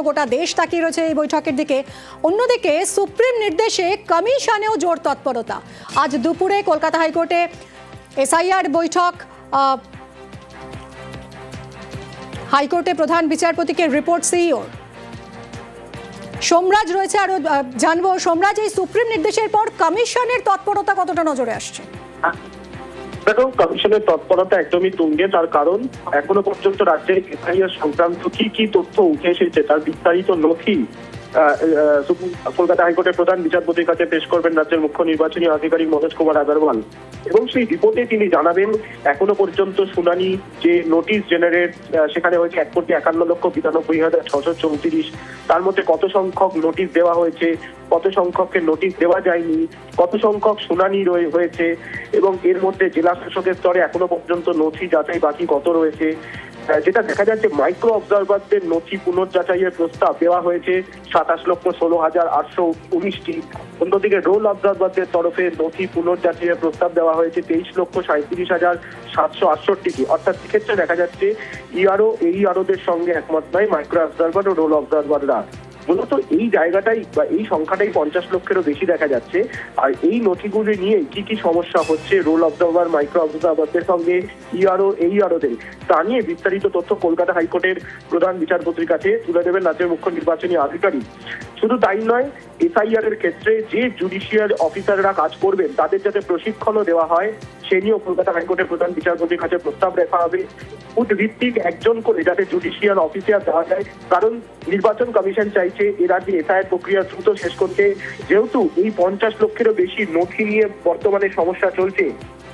গোটা দেশ তাকিয়ে রয়েছে এই বৈঠকের দিকে। অন্যদিকে সুপ্রিম নির্দেশে কমিশনেও জোর তৎপরতা। আজ দুপুরে কলকাতা হাইকোর্টে এসআইআর বৈঠক, হাইকোর্টে প্রধান বিচারপতিকে রিপোর্ট সিইও সোমরাজ রয়েছে। আরো জানবো সোমরাজ, এই সুপ্রিম নির্দেশের পর কমিশনের তৎপরতা কতটা নজরে আসছে? দেখো, কমিশনের তৎপরতা একদমই তুঙ্গে। তার কারণ এখনো পর্যন্ত রাজ্যে এসআইআর সংক্রান্ত কি তথ্য উঠে এসেছে তার বিস্তারিত নথি কলকাতা হাইকোর্টের প্রধান বিচারপতির কাছে পেশ করবেন রাজ্যের মুখ্য নির্বাচনী আধিকারিক মনোজ কুমার আগরওয়াল। এবং সেই রিপোর্টে তিনি জানাবেন এখনো পর্যন্ত শুনানি যে নোটিশ জেনারেট সেখানে হয়েছে 1,91,92,634। তার মধ্যে কত সংখ্যক নোটিশ দেওয়া হয়েছে, কত সংখ্যককে নোটিশ দেওয়া যায়নি, কত সংখ্যক শুনানি হয়েছে, এবং এর মধ্যে জেলা শাসকের স্তরে এখনো পর্যন্ত নথি যাচাই বাকি কত রয়েছে। যেটা দেখা যাচ্ছে, মাইক্রো অবজারভারদের নথি পুনর্যাচাইয়ের প্রস্তাব দেওয়া হয়েছে 27,16,819টি। অন্যদিকে রোল অবজারভারদের তরফে নথি পুনর্যাচাইয়ের প্রস্তাব দেওয়া হয়েছে 23,37,768টি। অর্থাৎ সেক্ষেত্রে দেখা যাচ্ছে ইআরও এইআরওদের সঙ্গে একমত নয় মাইক্রো অবজারভার ও রোল অবজারভাররা। মূলত এই জায়গাটাই বা এই সংখ্যাটাই 50 লক্ষেরও বেশি দেখা যাচ্ছে। আর এই নথিগুলি নিয়ে কি সমস্যা হচ্ছে রোল অবজারভার মাইক্রো অবজারভারদের সঙ্গে ইআরও এইআরওদের, তা নিয়ে বিস্তারিত তথ্য কলকাতা হাইকোর্টের প্রধান বিচারপতির কাছে তুলে দেবেন রাজ্যের মুখ্য নির্বাচনী আধিকারিক। শুধু তাই নয়, এসআইআর এর ক্ষেত্রে যে জুডিশিয়াল অফিসাররা কাজ করবেন তাদের যাতে প্রশিক্ষণও দেওয়া হয় সে নিয়েও কলকাতা হাইকোর্টের প্রধান বিচারপতির কাছে প্রস্তাব রাখা হবে। বুথ ভিত্তিক একজন করে যাতে জুডিশিয়াল অফিসার দেওয়া যায়, কারণ নির্বাচন কমিশন চাইছে এ রাজ্যে এসআইআর প্রক্রিয়া দ্রুত শেষ করতে। যেহেতু এই 50 লক্ষেরও বেশি নথি নিয়ে বর্তমানে সমস্যা চলছে,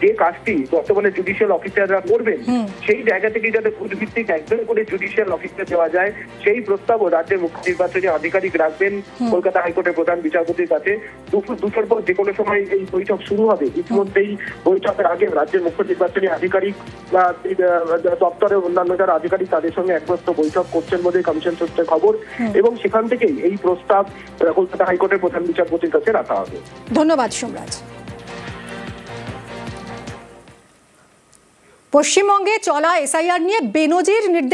যে কাজটি বর্তমানে জুডিশিয়াল অফিসাররা করবেন সেই জায়গা থেকে যাতে বুথ ভিত্তিক একজন করে জুডিশিয়াল অফিসার দেওয়া যায় সেই প্রস্তাবও রাজ্যের মুখ্য নির্বাচনী আধিকারিক রাখবেন কলকাতা হাইকোর্টের প্রধান বিচারপতির কাছে। দুপুর পর যে কোনো সময় এই বৈঠক শুরু হবে। ইতিমধ্যেই বৈঠকের আগে রাজ্যের মুখ্য নির্বাচনী আধিকারিক বা দপ্তরের অন্যান্য যারা আধিকারিক তাদের সঙ্গে একপ্রস্ত বৈঠক করছেন বলে কমিশন সূত্রে খবর, এবং সেখান থেকেই এই প্রস্তাব কলকাতা হাইকোর্টের প্রধান বিচারপতির কাছে রাখা হবে। ধন্যবাদ সোমরাজ। পশ্চিমবঙ্গে চলা এসআইআর নিয়ে বেনজির নির্দেশ